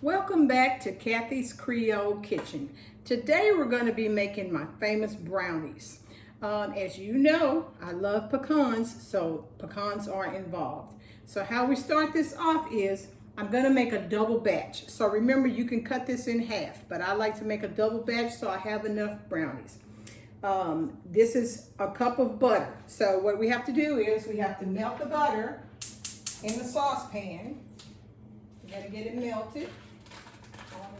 Welcome back to Kathy's Creole Kitchen. Today we're going to be making my famous brownies. As you know, I love pecans, so pecans are involved. So how we start this off is I'm going to make a double batch. So remember, you can cut this in half, but I like to make a double batch so I have enough brownies. This is a cup of butter. So what we have to do is we have to melt the butter in the saucepan. You got to get it melted.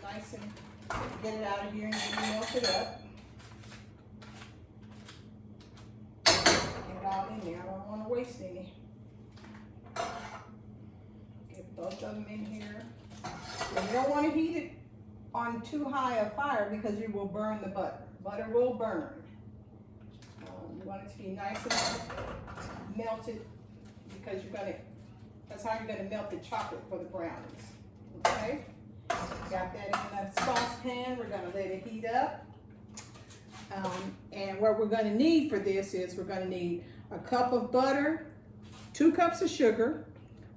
Nice and get it out of here and get it melted up. Get it all in there. I don't want to waste any. Get both of them in here. And you don't want to heat it on too high a fire because you will burn the butter. Butter will burn. You want it to be nice and melted because that's how you're going to melt the chocolate for the brownies. Okay? Got that in the saucepan. We're going to let it heat up. And what we're going to need for this is we're going to need a cup of butter, 2 cups of sugar,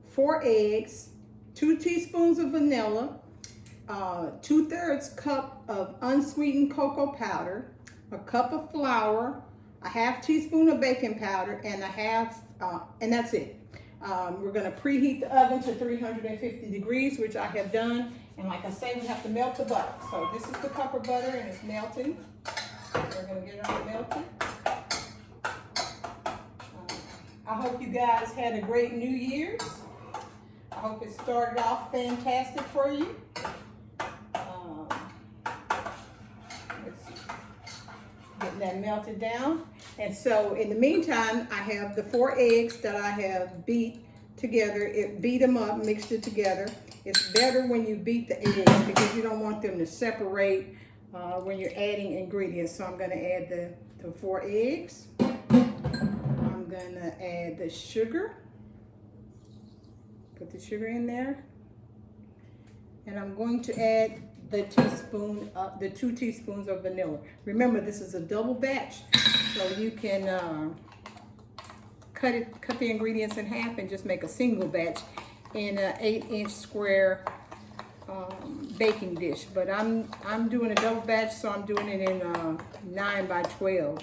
4 eggs, 2 teaspoons of vanilla, 2/3 cup of unsweetened cocoa powder, a cup of flour, a half teaspoon of baking powder, and and that's it. We're going to preheat the oven to 350 degrees, which I have done. And like I say, we have to melt the butter. So this is the cup of butter and it's melting. We're going to get it all melted. I hope you guys had a great New Year's. I hope it started off fantastic for you. Let's see. Getting that melted down. And so in the meantime, I have the 4 eggs that I have beat together. Beat them up, mixed it together. It's better when you beat the eggs because you don't want them to separate when you're adding ingredients. So I'm going to add the 4 eggs. I'm going to add the sugar. Put the sugar in there. And I'm going to add the 2 teaspoons of vanilla. Remember, this is a double batch, so you can cut the ingredients in half and just make a single batch in an 8-inch square baking dish. But I'm doing a double batch, so I'm doing it in a 9 by 12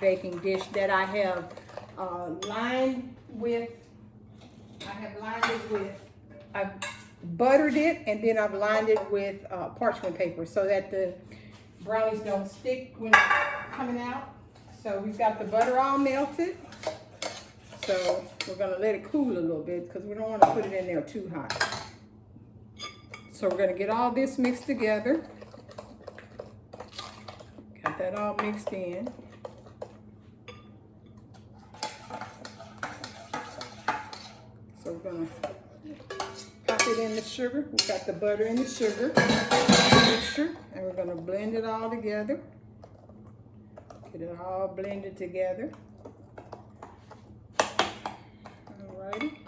baking dish that I have lined with. I've buttered it and then I've lined it with parchment paper so that the brownies don't stick when coming out. So we've got the butter all melted. So we're going to let it cool a little bit because we don't want to put it in there too hot. So we're going to get all this mixed together. Got that all mixed in. So we're going to pop it in the sugar. We've got the butter and the sugar mixture, and we're going to blend it all together. Get it all blended together. Alrighty.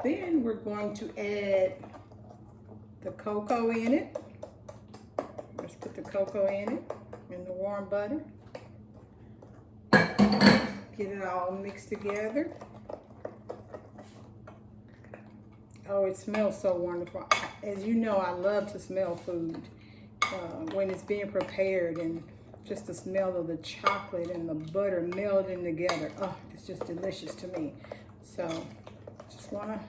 Then we're going to add the cocoa in it. Let's put the cocoa in it and the warm butter. Get it all mixed together. Oh, it smells so wonderful. As you know, I love to smell food when it's being prepared, and just the smell of the chocolate and the butter melding together. Oh, it's just delicious to me. So just want to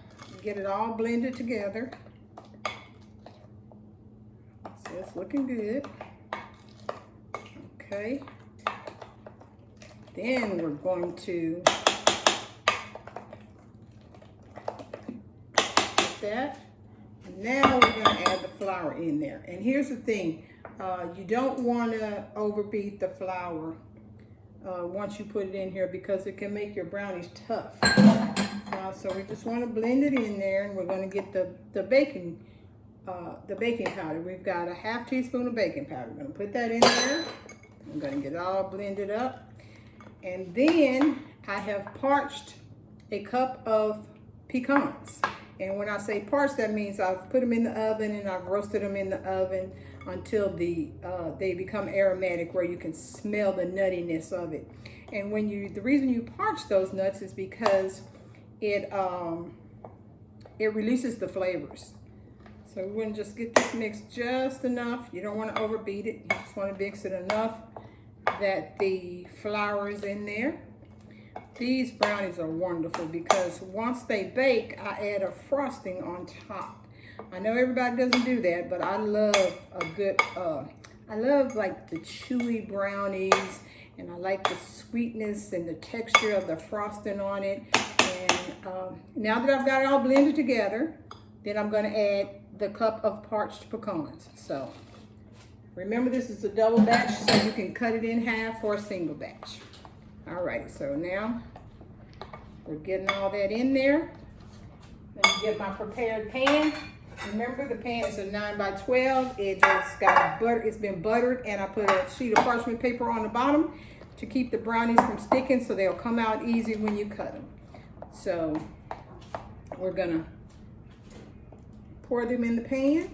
get it all blended together. So it's looking good. Okay. Then we're going to put that. And now we're going to add the flour in there. And here's the thing. You don't want to overbeat the flour once you put it in here because it can make your brownies tough. So we just want to blend it in there, and we're going to get the baking powder. We've got a half teaspoon of baking powder. We're going to put that in there. I'm going to get it all blended up. And then I have parched a cup of pecans. And when I say parched, that means I've put them in the oven and I've roasted them in the oven until they become aromatic, where you can smell the nuttiness of it. And when the reason you parch those nuts is because it it releases the flavors. So we're going to just get this mixed just enough. You don't want to overbeat it. You just want to mix it enough that the flour is in there. These brownies are wonderful because once they bake, I add a frosting on top. I know everybody doesn't do that, but I love a good, I love like the chewy brownies, and I like the sweetness and the texture of the frosting on it. And now that I've got it all blended together, then I'm gonna add the cup of parched pecans. So remember, this is a double batch, so you can cut it in half for a single batch. Alrighty, so now we're getting all that in there. Let me get my prepared pan. Remember, the pan is a 9 by 12. It just got butter. It's been buttered, and I put a sheet of parchment paper on the bottom to keep the brownies from sticking, so they'll come out easy when you cut them. So we're gonna pour them in the pan.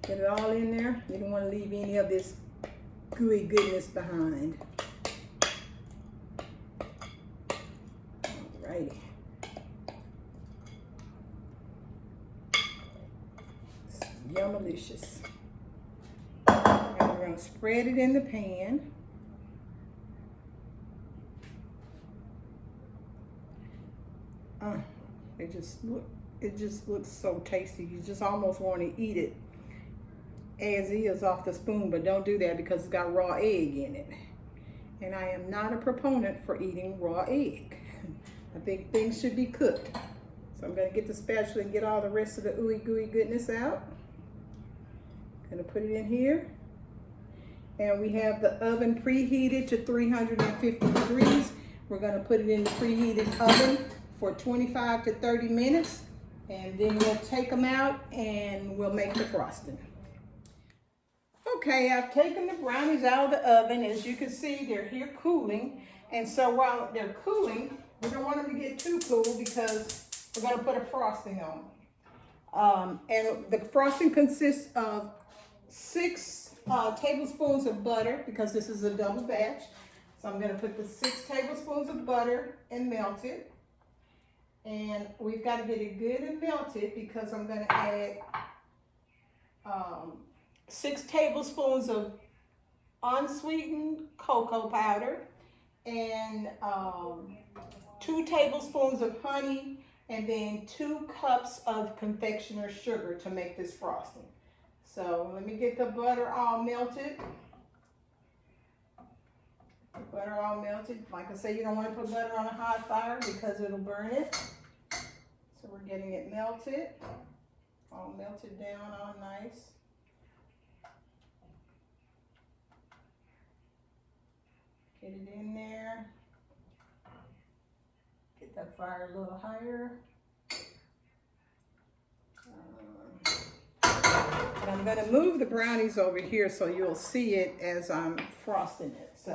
Get it all in there. You don't want to leave any of this gooey goodness behind. Alrighty. Yummalicious. And we're going to spread it in the pan. It just looks so tasty. You just almost want to eat it as is off the spoon, but don't do that because it's got raw egg in it. And I am not a proponent for eating raw egg. I think things should be cooked. So I'm going to get the spatula and get all the rest of the ooey gooey goodness out. Gonna put it in here. And we have the oven preheated to 350 degrees. We're gonna put it in the preheated oven for 25 to 30 minutes. And then we'll take them out and we'll make the frosting. Okay, I've taken the brownies out of the oven. As you can see, they're here cooling. And so while they're cooling, we don't want them to get too cool because we're gonna put a frosting on. And the frosting consists of 6 tablespoons of butter, because this is a double batch. So I'm going to put the 6 tablespoons of butter and melt it. And we've got to get it good and melted because I'm going to add 6 tablespoons of unsweetened cocoa powder and 2 tablespoons of honey, and then 2 cups of confectioner's sugar to make this frosting. So let me get the butter all melted. The butter all melted. Like I say, you don't want to put butter on a hot fire because it'll burn it. So we're getting it melted. All melted down, all nice. Get it in there. Get that fire a little higher. And I'm going to move the brownies over here so you'll see it as I'm frosting it. So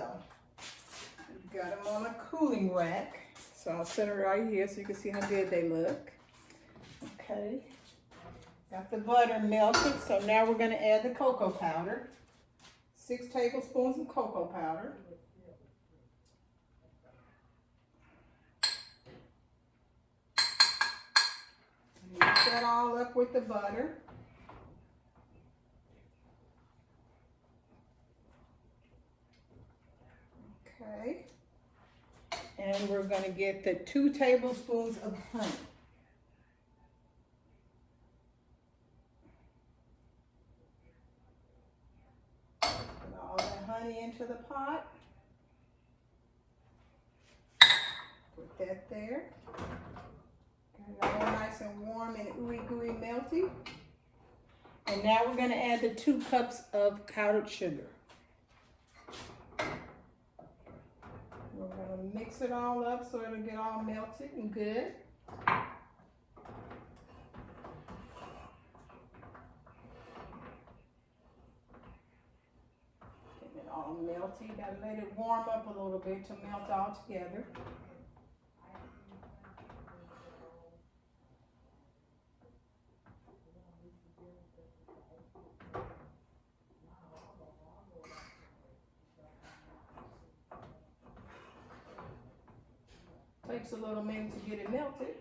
I've got them on a cooling rack. So I'll set it right here so you can see how good they look. Okay. Got the butter melted. So now we're going to add the cocoa powder. 6 tablespoons of cocoa powder. Mix that all up with the butter. Okay, and we're going to get the 2 tablespoons of honey. Put all that honey into the pot. Put that there. Got it all nice and warm and ooey gooey melty. And now we're going to add the 2 cups of powdered sugar. We're going to mix it all up so it'll get all melted and good. Getting it all melty. Got to let it warm up a little bit to melt all together. So Takes a little minute to get it melted.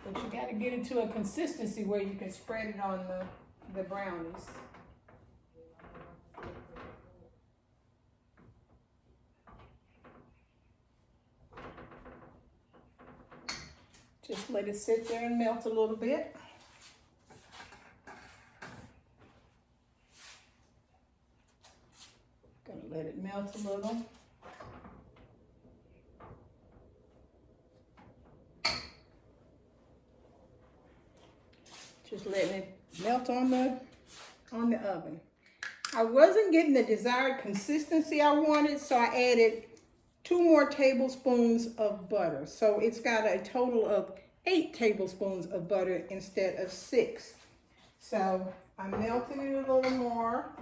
But you got to get it to a consistency where you can spread it on the brownies. Just let it sit there and melt a little bit. Gonna let it melt a little. Just letting it melt on the oven. I wasn't getting the desired consistency I wanted, so I added 2 more tablespoons of butter. So it's got a total of 8 tablespoons of butter instead of 6. So I'm melting it a little more.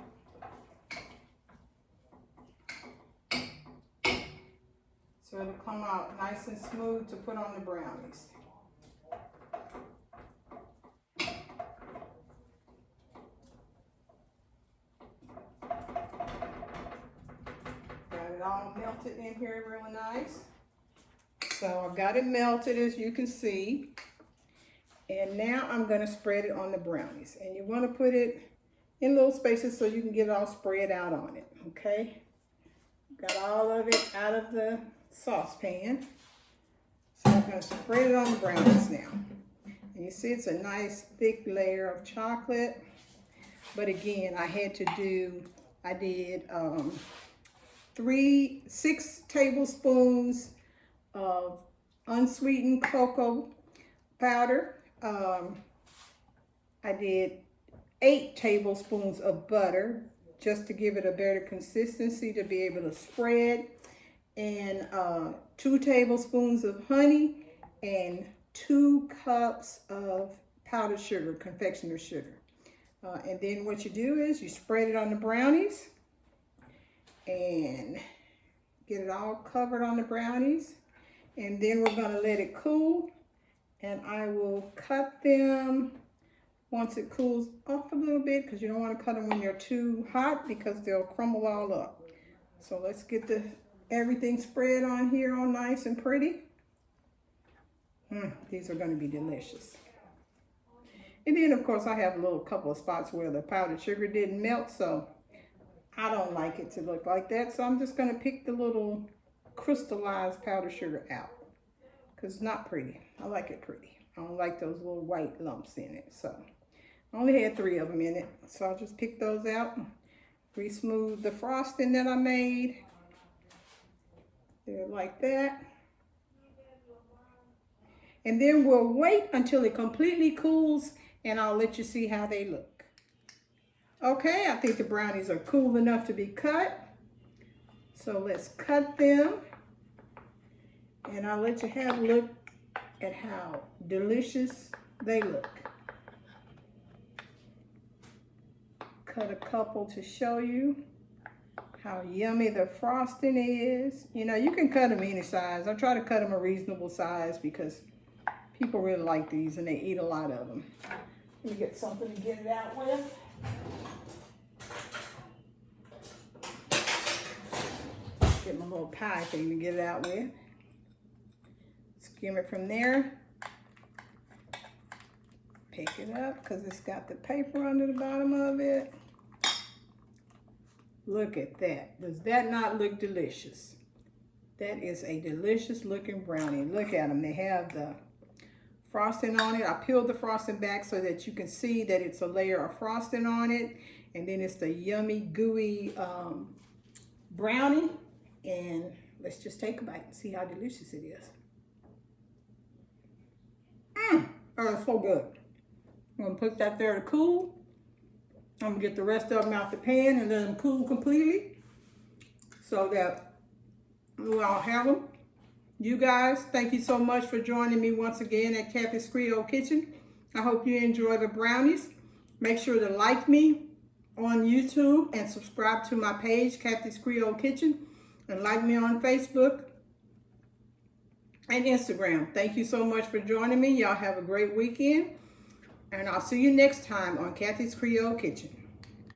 So it'll come out nice and smooth to put on the brownies. Got it all melted in here really nice. So I've got it melted, as you can see. And now I'm going to spread it on the brownies. And you want to put it in little spaces so you can get it all spread out on it, okay? Got all of it out of the saucepan. So I'm going to spread it on the brownies now. And you see it's a nice thick layer of chocolate. But again, I did 6 tablespoons of unsweetened cocoa powder. I did 8 tablespoons of butter just to give it a better consistency to be able to spread, and 2 tablespoons of honey and 2 cups of powdered sugar, confectioner's sugar. And then what you do is you spread it on the brownies and get it all covered on the brownies. And then we're going to let it cool, and I will cut them once it cools off a little bit, because you don't want to cut them when they're too hot because they'll crumble all up. So let's get everything spread on here all nice and pretty. These are going to be delicious. And then of course I have a couple of spots where the powdered sugar didn't melt, so I don't like it to look like that. So I'm just going to pick the little crystallized powdered sugar out because it's not pretty. I like it pretty. I don't like those little white lumps in it. So I only had 3 of them in it, so I'll just pick those out. Re-smooth the frosting that I made. There, like that. And then we'll wait until it completely cools, and I'll let you see how they look. Okay, I think the brownies are cool enough to be cut. So let's cut them. And I'll let you have a look at how delicious they look. Cut a couple to show you how yummy the frosting is. You know, you can cut them any size. I try to cut them a reasonable size because people really like these and they eat a lot of them. Let me get something to get it out with. Get my little pie thing to get it out with. Skim it from there. Pick it up because it's got the paper under the bottom of it. Look at that. Does that not look delicious? That is a delicious looking brownie. Look at them. They have the frosting on it. I peeled the frosting back so that you can see that it's a layer of frosting on it. And then it's the yummy, gooey brownie. And let's just take a bite and see how delicious it is. Oh, it's so good. I'm going to put that there to cool. I'm going to get the rest of them out the pan and let them cool completely so that we'll all have them. You guys, thank you so much for joining me once again at Kathy's Creole Kitchen. I hope you enjoy the brownies. Make sure to like me on YouTube and subscribe to my page, Kathy's Creole Kitchen, and like me on Facebook and Instagram. Thank you so much for joining me. Y'all have a great weekend. And I'll see you next time on Kathy's Creole Kitchen.